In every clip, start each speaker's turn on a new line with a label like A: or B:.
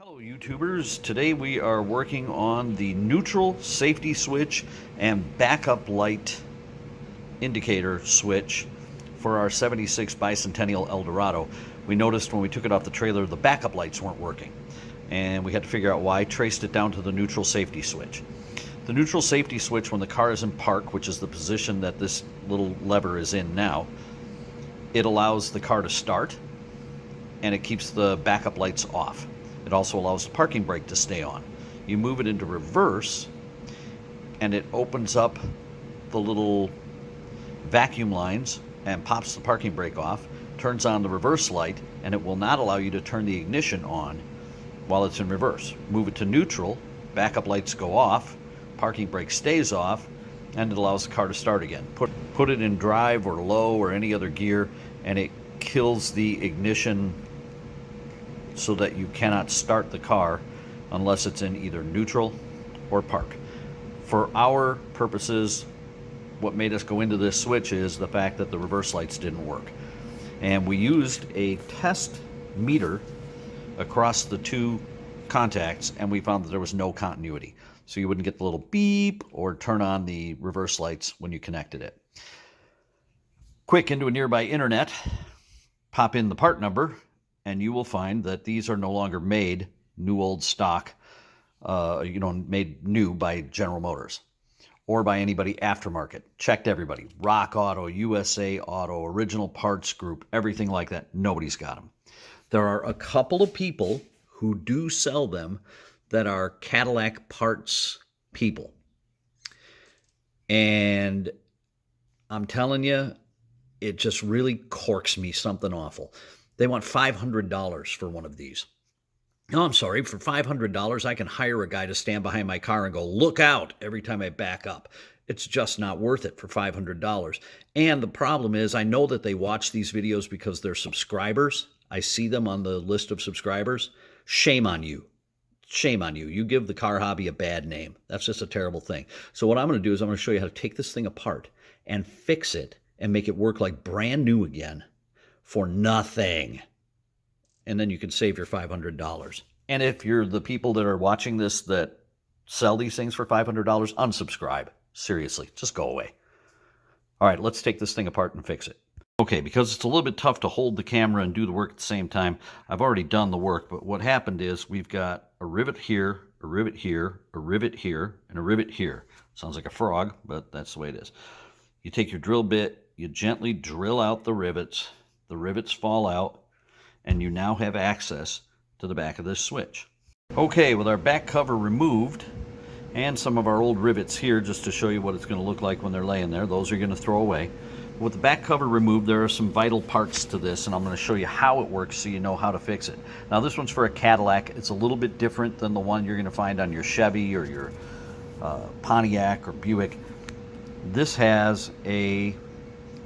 A: Hello YouTubers, today we are working on the neutral safety switch and backup light indicator switch for our 76 Bicentennial Eldorado. We noticed when we took it off the trailer the backup lights weren't working and we had to figure out why. Traced it down to the neutral safety switch. The neutral safety switch, when the car is in park, which is the position that this little lever is in now, it allows the car to start and it keeps the backup lights off. It also allows the parking brake to stay on. You move it into reverse and it opens up the little vacuum lines and pops the parking brake off, turns on the reverse light, and it will not allow you to turn the ignition on while it's in reverse. Move it to neutral, backup lights go off, parking brake stays off, and it allows the car to start again. Put it in drive or low or any other gear and it kills the ignition so that you cannot start the car unless it's in either neutral or park. For our purposes, what made us go into this switch is the fact that the reverse lights didn't work. And we used a test meter across the two contacts and we found that there was no continuity. So you wouldn't get the little beep or turn on the reverse lights when you connected it. Quick into a nearby internet, pop in the part number, and you will find that these are no longer made new old stock, made new by General Motors or by anybody aftermarket. Checked everybody. Rock Auto, USA Auto, Original Parts Group, everything like that. Nobody's got them. There are a couple of people who do sell them that are Cadillac parts people. And I'm telling you, it just really corks me something awful. They want $500 for one of these. No, I'm sorry, for $500, I can hire a guy to stand behind my car and go, look out, every time I back up. It's just not worth it for $500. And the problem is, I know that they watch these videos because they're subscribers. I see them on the list of subscribers. Shame on you. Shame on you. You give the car hobby a bad name. That's just a terrible thing. So what I'm going to do is I'm going to show you how to take this thing apart and fix it and make it work like brand new again for nothing. And then you can save your $500. And if you're the people that are watching this that sell these things for $500, unsubscribe. Seriously, just go away. All right, let's take this thing apart and fix it. Okay, because it's a little bit tough to hold the camera and do the work at the same time, I've already done the work, but what happened is we've got a rivet here, a rivet here, a rivet here, and a rivet here. Sounds like a frog, but that's the way it is. You take your drill bit, you gently drill out the rivets fall out, and you now have access to the back of this switch. Okay, with our back cover removed, and some of our old rivets here just to show you what it's going to look like when they're laying there. Those are going to throw away. With the back cover removed, there are some vital parts to this, and I'm going to show you how it works so you know how to fix it. Now, this one's for a Cadillac. It's a little bit different than the one you're going to find on your Chevy or your Pontiac or Buick. This has a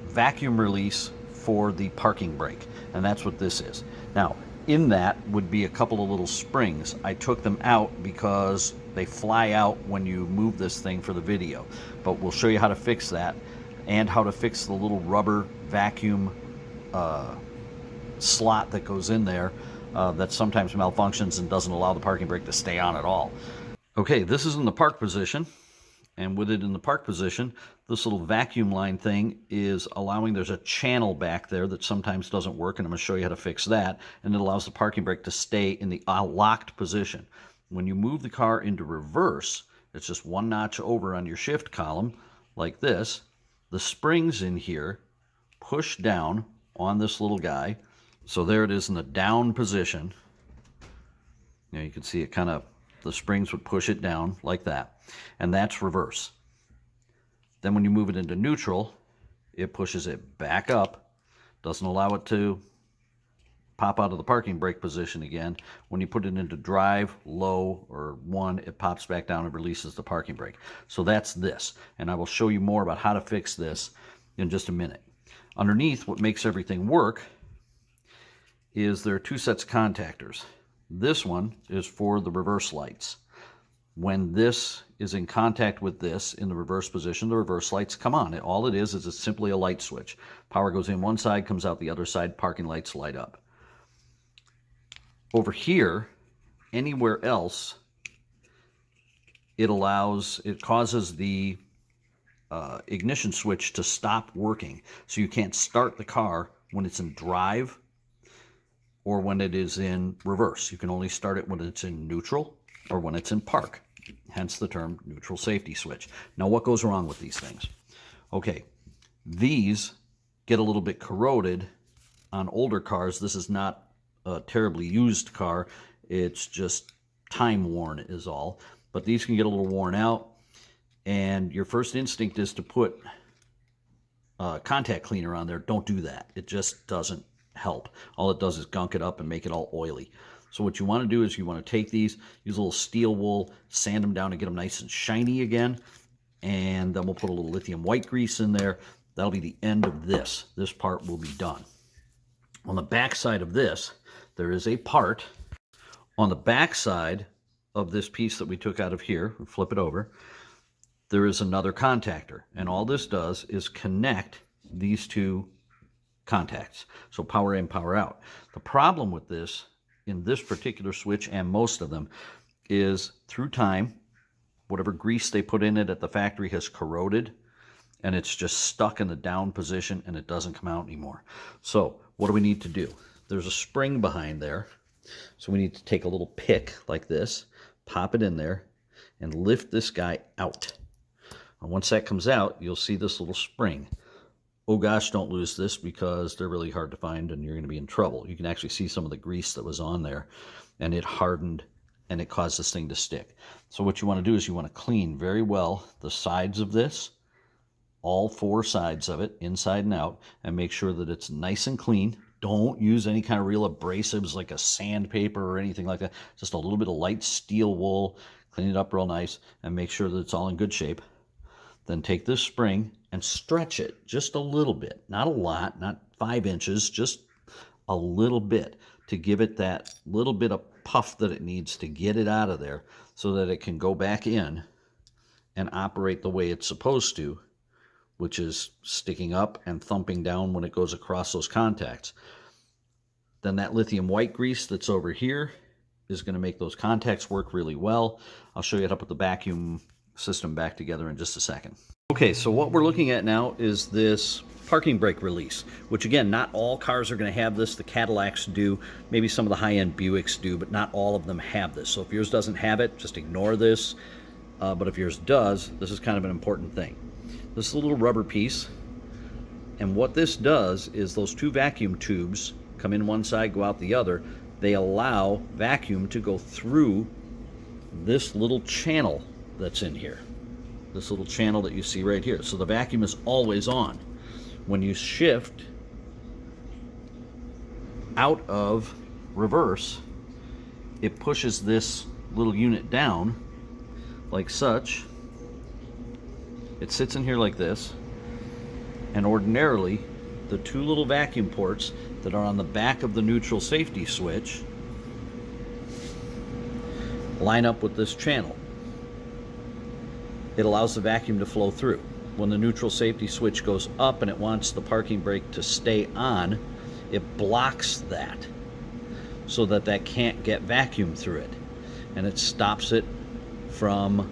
A: vacuum release for the parking brake, and that's what this is. Now, in that would be a couple of little springs. I took them out because they fly out when you move this thing for the video, but we'll show you how to fix that and how to fix the little rubber vacuum slot that goes in there that sometimes malfunctions and doesn't allow the parking brake to stay on at all. Okay, this is in the park position. And with it in the park position, this little vacuum line thing is allowing, there's a channel back there that sometimes doesn't work, and I'm going to show you how to fix that. And it allows the parking brake to stay in the locked position. When you move the car into reverse, it's just one notch over on your shift column, like this. The springs in here push down on this little guy. So there it is in the down position. Now you can see it kind of, the springs would push it down like that. And that's reverse. Then when you move it into neutral, it pushes it back up, doesn't allow it to pop out of the parking brake position again. When you put it into drive, low, or 1, it pops back down and releases the parking brake. So that's this. And I will show you more about how to fix this in just a minute. Underneath, what makes everything work is there are two sets of contactors. This one is for the reverse lights. When this is in contact with this in the reverse position, the reverse lights come on. All it is it's simply a light switch. Power goes in one side, comes out the other side, parking lights light up. Over here anywhere else, it causes the ignition switch to stop working. So you can't start the car when it's in drive or when it is in reverse. You can only start it when it's in neutral or when it's in park, hence the term neutral safety switch. Now, what goes wrong with these things? Okay, these get a little bit corroded on older cars. This is not a terribly used car. It's just time worn is all. But these can get a little worn out, and your first instinct is to put contact cleaner on there. Don't do that. It just doesn't help. All it does is gunk it up and make it all oily. So what you want to do is you want to take these, use a little steel wool, sand them down and get them nice and shiny again, and then we'll put a little lithium white grease in there. That'll be the end of this. This part will be done. On the back side of this, there is a part. On the back side of this piece that we took out of here, we'll flip it over, there is another contactor, and all this does is connect these two contacts. So power in, power out. The problem with this, in this particular switch and most of them, is through time, whatever grease they put in it at the factory has corroded, and it's just stuck in the down position and it doesn't come out anymore. So what do we need to do? There's a spring behind there, so we need to take a little pick like this, pop it in there, and lift this guy out. And once that comes out, you'll see this little spring. Oh gosh, don't lose this because they're really hard to find and you're going to be in trouble. You can actually see some of the grease that was on there, and it hardened and it caused this thing to stick. So what you want to do is you want to clean very well the sides of this, all four sides of it, inside and out, and make sure that it's nice and clean. Don't use any kind of real abrasives like a sandpaper or anything like that. Just a little bit of light steel wool, clean it up real nice, and make sure that it's all in good shape. Then take this spring and stretch it just a little bit. Not a lot, not 5 inches, just a little bit to give it that little bit of puff that it needs to get it out of there so that it can go back in and operate the way it's supposed to, which is sticking up and thumping down when it goes across those contacts. Then that lithium white grease that's over here is going to make those contacts work really well. I'll show you how to put the vacuum system back together in just a second. Okay, so what we're looking at now is this parking brake release, which again, not all cars are going to have this. The Cadillacs do, maybe some of the high-end Buicks do, but not all of them have this. So if yours doesn't have it, just ignore this. But if yours does, this is kind of an important thing. This is a little rubber piece, and what this does is those two vacuum tubes come in one side, go out the other. They allow vacuum to go through this little channel that's in here, this little channel that you see right here. So the vacuum is always on. When you shift out of reverse, it pushes this little unit down like such. It sits in here like this, and ordinarily the two little vacuum ports that are on the back of the neutral safety switch line up with this channel. It allows the vacuum to flow through. When the neutral safety switch goes up and it wants the parking brake to stay on, it blocks that so that that can't get vacuum through it, and it stops it from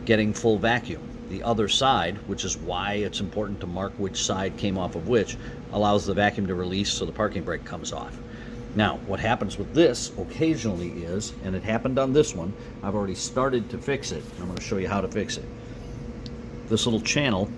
A: getting full vacuum. The other side, which is why it's important to mark which side came off of which, allows the vacuum to release so the parking brake comes off. Now, what happens with this occasionally is, and it happened on this one, I've already started to fix it, and I'm going to show you how to fix it. This little channel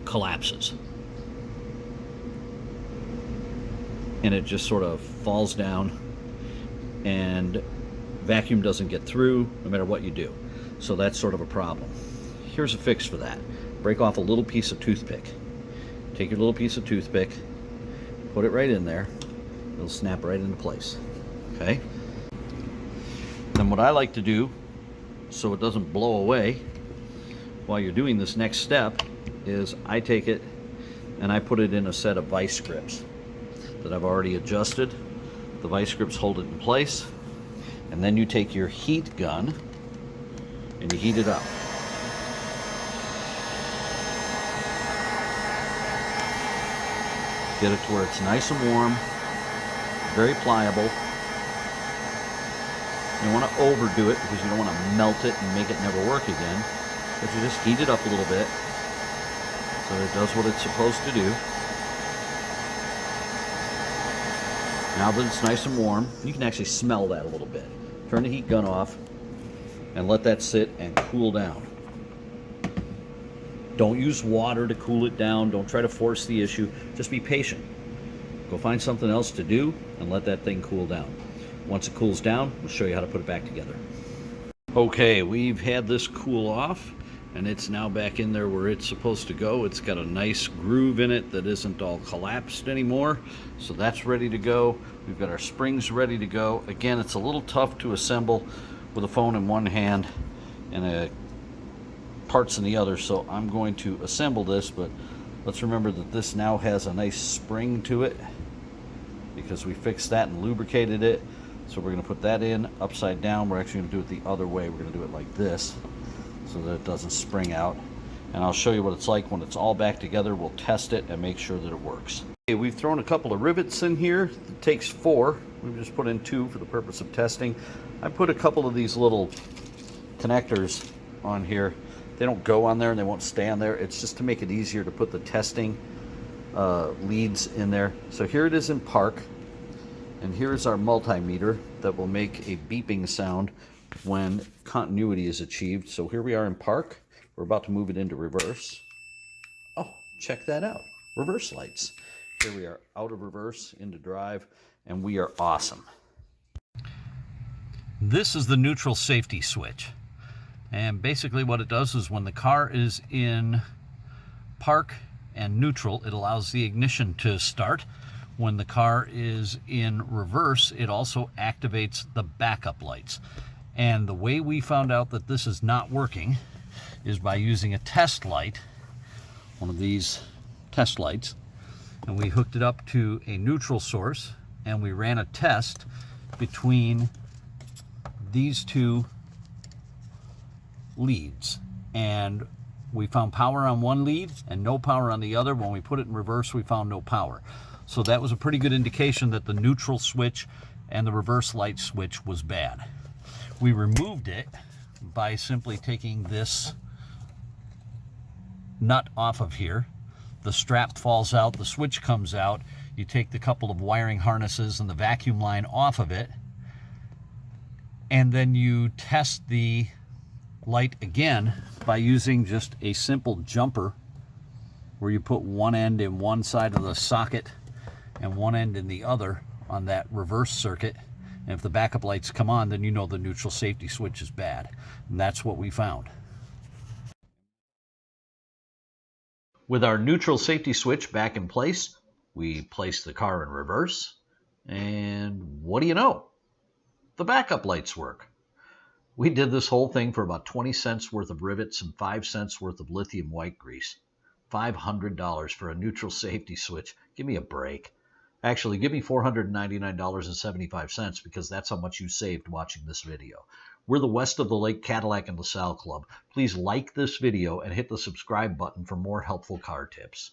A: collapses, and it just sort of falls down, and vacuum doesn't get through no matter what you do. So that's sort of a problem. Here's a fix for that. Break off a little piece of toothpick. Take your little piece of toothpick, put it right in there. It'll snap right into place. Okay? Then what I like to do, so it doesn't blow away while you're doing this next step, is I take it and I put it in a set of vice grips that I've already adjusted. The vice grips hold it in place, and then you take your heat gun and you heat it up. Get it to where it's nice and warm, very pliable, You don't want to overdo it because you don't want to melt it and make it never work again. But you just heat it up a little bit so it does what it's supposed to do. Now that it's nice and warm, you can actually smell that a little bit. Turn the heat gun off and let that sit and cool down. Don't use water to cool it down. Don't try to force the issue. Just be patient. Go find something else to do and let that thing cool down. Once it cools down, we'll show you how to put it back together. Okay, we've had this cool off and it's now back in there where it's supposed to go. It's got a nice groove in it that isn't all collapsed anymore. So that's ready to go. We've got our springs ready to go. Again, it's a little tough to assemble with a phone in one hand and parts in the other, so I'm going to assemble this, but let's remember that this now has a nice spring to it because we fixed that and lubricated it. So we're going to put that in upside down. We're actually going to do it the other way. We're going to do it like this so that it doesn't spring out. And I'll show you what it's like when it's all back together. We'll test it and make sure that it works. Okay, we've thrown a couple of rivets in here. It takes 4. We've just put in 2 for the purpose of testing. I put a couple of these little connectors on here. They don't go on there and they won't stay on there. It's just to make it easier to put the testing leads in there. So here it is in park. And here is our multimeter that will make a beeping sound when continuity is achieved. So here we are in park. We're about to move it into reverse. Oh, check that out. Reverse lights. Here we are out of reverse into drive, and we are awesome. This is the neutral safety switch. And basically what it does is when the car is in park and neutral, it allows the ignition to start. When the car is in reverse, it also activates the backup lights. And the way we found out that this is not working is by using a test light, one of these test lights, and we hooked it up to a neutral source and we ran a test between these 2 leads, and we found power on one lead and no power on the other. When we put it in reverse, we found no power. So that was a pretty good indication that the neutral switch and the reverse light switch was bad. We removed it by simply taking this nut off of here. The strap falls out, the switch comes out. You take the couple of wiring harnesses and the vacuum line off of it, and then you test the light again by using just a simple jumper where you put one end in one side of the socket and one end in the other on that reverse circuit. And if the backup lights come on, then you know the neutral safety switch is bad. And that's what we found. With our neutral safety switch back in place, we placed the car in reverse. And what do you know? The backup lights work. We did this whole thing for about 20 cents worth of rivets and 5 cents worth of lithium white grease. $500 for a neutral safety switch. Give me a break. Actually, give me $499.75 because that's how much you saved watching this video. We're the West of the Lake Cadillac and LaSalle Club. Please like this video and hit the subscribe button for more helpful car tips.